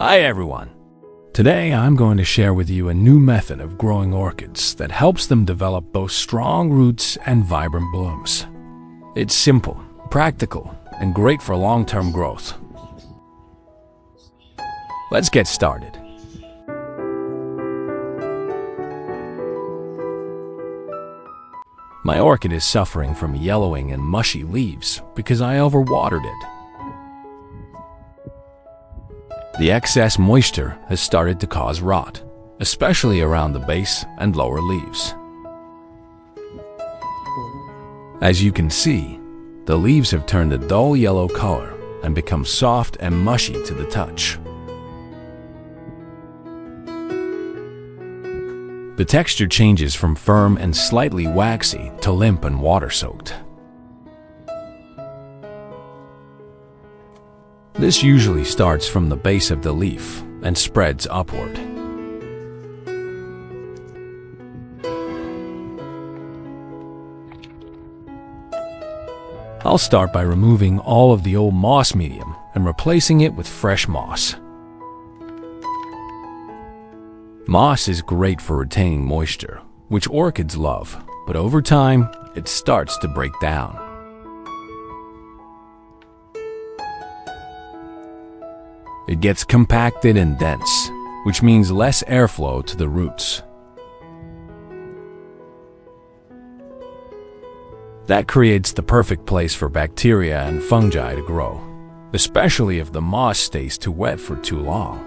Hi everyone! Today I'm going to share with you a new method of growing orchids that helps them develop both strong roots and vibrant blooms. It's simple, practical, and great for long-term growth. Let's get started. My orchid is suffering from yellowing and mushy leaves because I overwatered it. The excess moisture has started to cause rot, especially around the base and lower leaves. As you can see, the leaves have turned a dull yellow color and become soft and mushy to the touch. The texture changes from firm and slightly waxy to limp and water-soaked. This usually starts from the base of the leaf and spreads upward. I'll start by removing all of the old moss medium and replacing it with fresh moss. Moss is great for retaining moisture, which orchids love, but over time, it starts to break down. It gets compacted and dense, which means less airflow to the roots. That creates the perfect place for bacteria and fungi to grow, especially if the moss stays too wet for too long.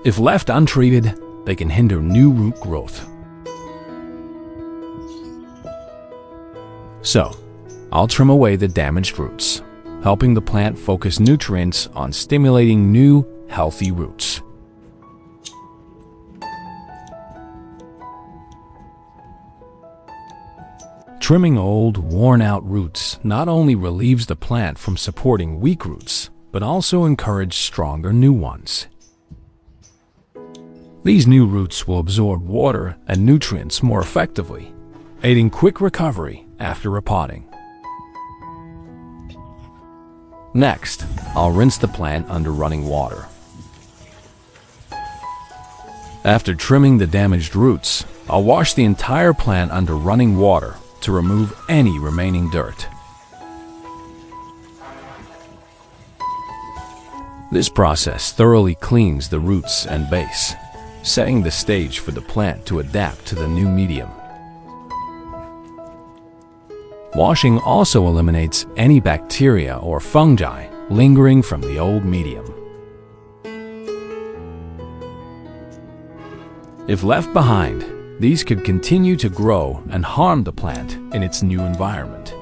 If left untreated, they can hinder new root growth. So, I'll trim away the damaged roots, helping the plant focus nutrients on stimulating new, healthy roots. Trimming old, worn-out roots not only relieves the plant from supporting weak roots, but also encourages stronger new ones. These new roots will absorb water and nutrients more effectively, aiding quick recovery after repotting. Next, I'll rinse the plant under running water. After trimming the damaged roots, I'll wash the entire plant under running water to remove any remaining dirt. This process thoroughly cleans the roots and base, setting the stage for the plant to adapt to the new medium. Washing also eliminates any bacteria or fungi lingering from the old medium. If left behind, these could continue to grow and harm the plant in its new environment.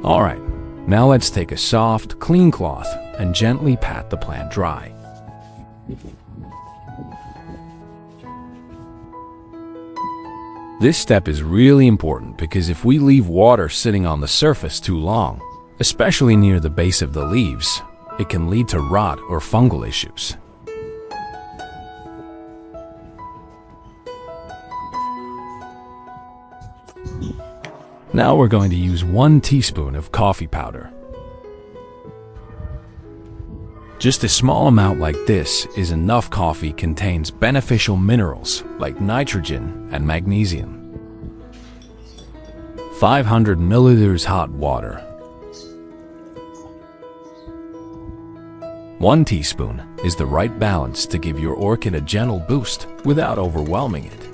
All right. Now let's take a soft, clean cloth and gently pat the plant dry. This step is really important because if we leave water sitting on the surface too long, especially near the base of the leaves, it can lead to rot or fungal issues. Now we're going to use 1 teaspoon of coffee powder. Just a small amount like this is enough. Coffee contains beneficial minerals like nitrogen and magnesium. 500 milliliters hot water. 1 teaspoon is the right balance to give your orchid a gentle boost without overwhelming it.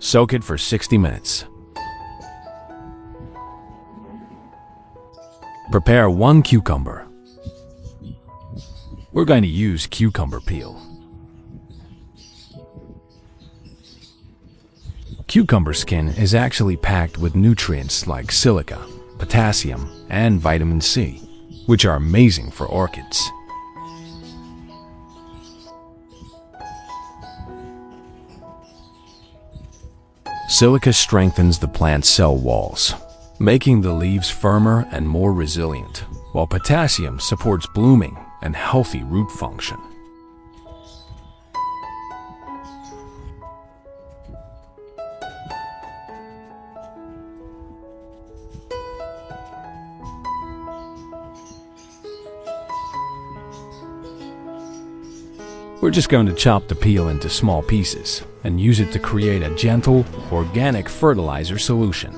Soak it for 60 minutes. Prepare 1 cucumber. We're going to use cucumber peel. Cucumber skin is actually packed with nutrients like silica, potassium, and vitamin C, which are amazing for orchids. Silica strengthens the plant's cell walls, making the leaves firmer and more resilient, while potassium supports blooming and healthy root function. We're just going to chop the peel into small pieces and use it to create a gentle, organic fertilizer solution.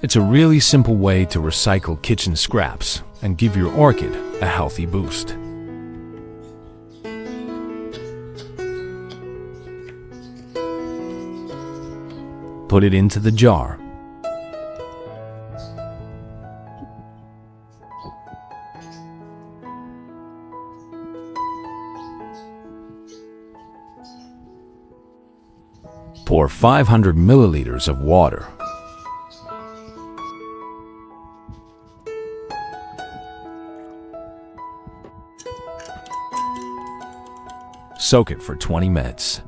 It's a really simple way to recycle kitchen scraps and give your orchid a healthy boost. Put it into the jar. Pour 500 milliliters of water. Soak it for 20 minutes.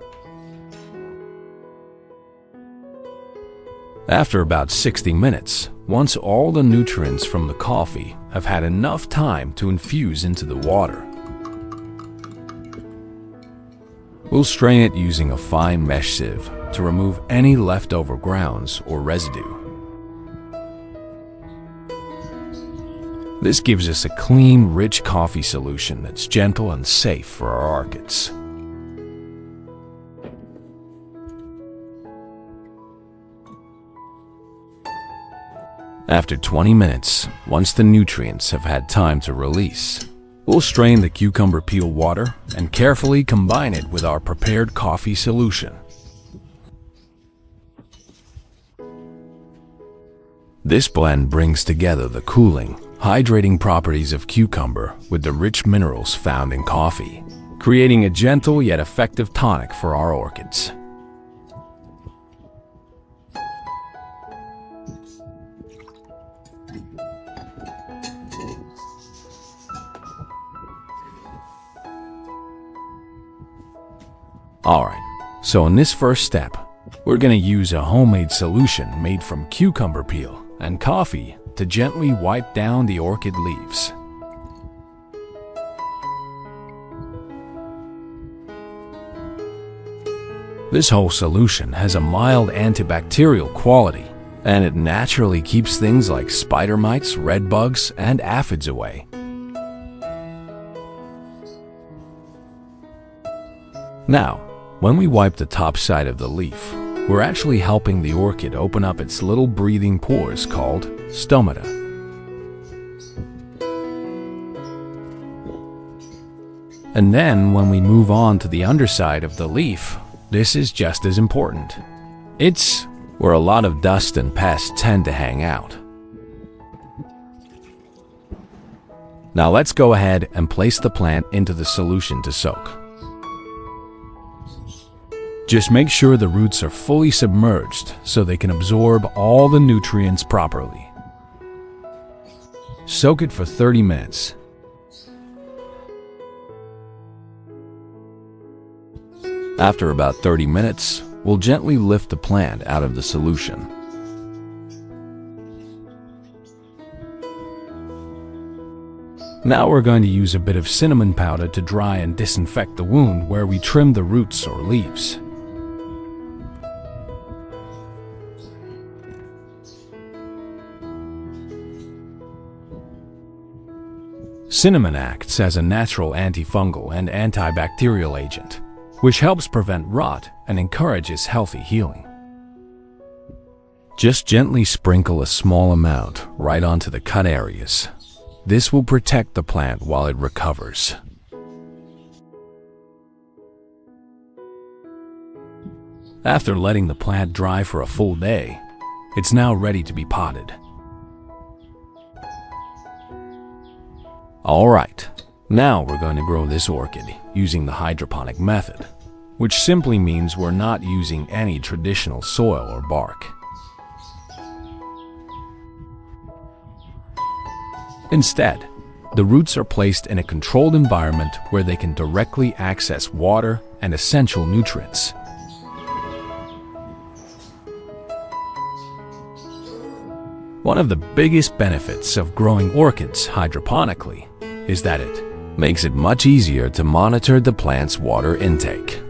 After about 60 minutes, once all the nutrients from the coffee have had enough time to infuse into the water, we'll strain it using a fine mesh sieve to remove any leftover grounds or residue. This gives us a clean, rich coffee solution that's gentle and safe for our orchids. After 20 minutes, once the nutrients have had time to release, we'll strain the cucumber peel water and carefully combine it with our prepared coffee solution. This blend brings together the cooling, hydrating properties of cucumber with the rich minerals found in coffee, creating a gentle yet effective tonic for our orchids. Alright, so in this first step, we're going to use a homemade solution made from cucumber peel and coffee to gently wipe down the orchid leaves. This whole solution has a mild antibacterial quality, and it naturally keeps things like spider mites, red bugs, and aphids away. Now, when we wipe the top side of the leaf, we're actually helping the orchid open up its little breathing pores called stomata. And then when we move on to the underside of the leaf, this is just as important. It's where a lot of dust and pests tend to hang out. Now let's go ahead and place the plant into the solution to soak. Just make sure the roots are fully submerged so they can absorb all the nutrients properly. Soak it for 30 minutes. After about 30 minutes, we'll gently lift the plant out of the solution. Now we're going to use a bit of cinnamon powder to dry and disinfect the wound where we trim the roots or leaves. Cinnamon acts as a natural antifungal and antibacterial agent, which helps prevent rot and encourages healthy healing. Just gently sprinkle a small amount right onto the cut areas. This will protect the plant while it recovers. After letting the plant dry for a full day, it's now ready to be potted. Alright, now we're going to grow this orchid using the hydroponic method, which simply means we're not using any traditional soil or bark. Instead, The roots are placed in a controlled environment where they can directly access water and essential nutrients. One of the biggest benefits of growing orchids hydroponically is that it makes it much easier to monitor the plant's water intake.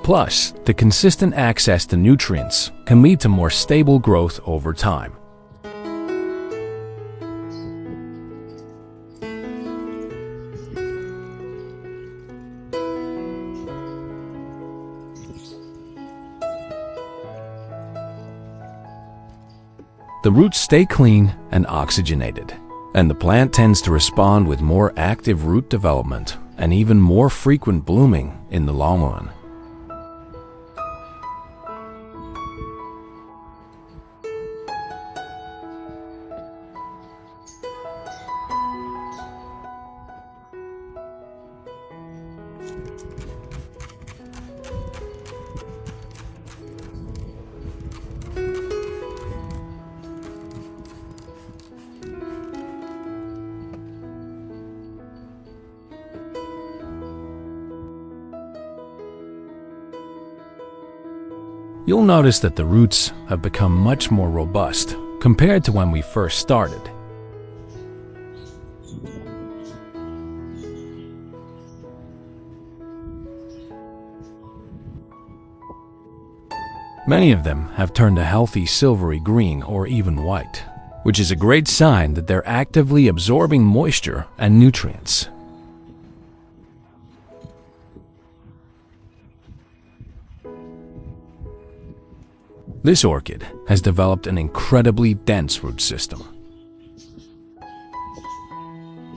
Plus, the consistent access to nutrients can lead to more stable growth over time. The roots stay clean and oxygenated, and the plant tends to respond with more active root development and even more frequent blooming in the long run. You'll notice that the roots have become much more robust compared to when we first started. Many of them have turned a healthy silvery green or even white, which is a great sign that they're actively absorbing moisture and nutrients. This orchid has developed an incredibly dense root system.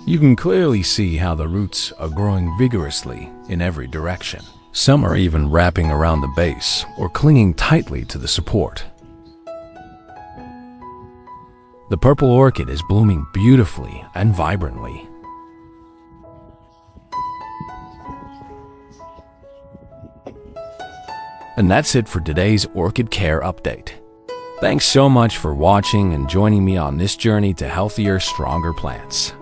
You can clearly see how the roots are growing vigorously in every direction. Some are even wrapping around the base or clinging tightly to the support. The purple orchid is blooming beautifully and vibrantly. And that's it for today's orchid care update. Thanks so much for watching and joining me on this journey to healthier, stronger plants.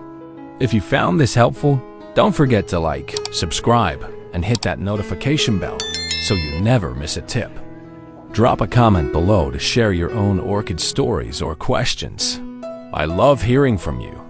If you found this helpful, don't forget to like, subscribe, and hit that notification bell so you never miss a tip. Drop a comment below to share your own orchid stories or questions. I love hearing from you.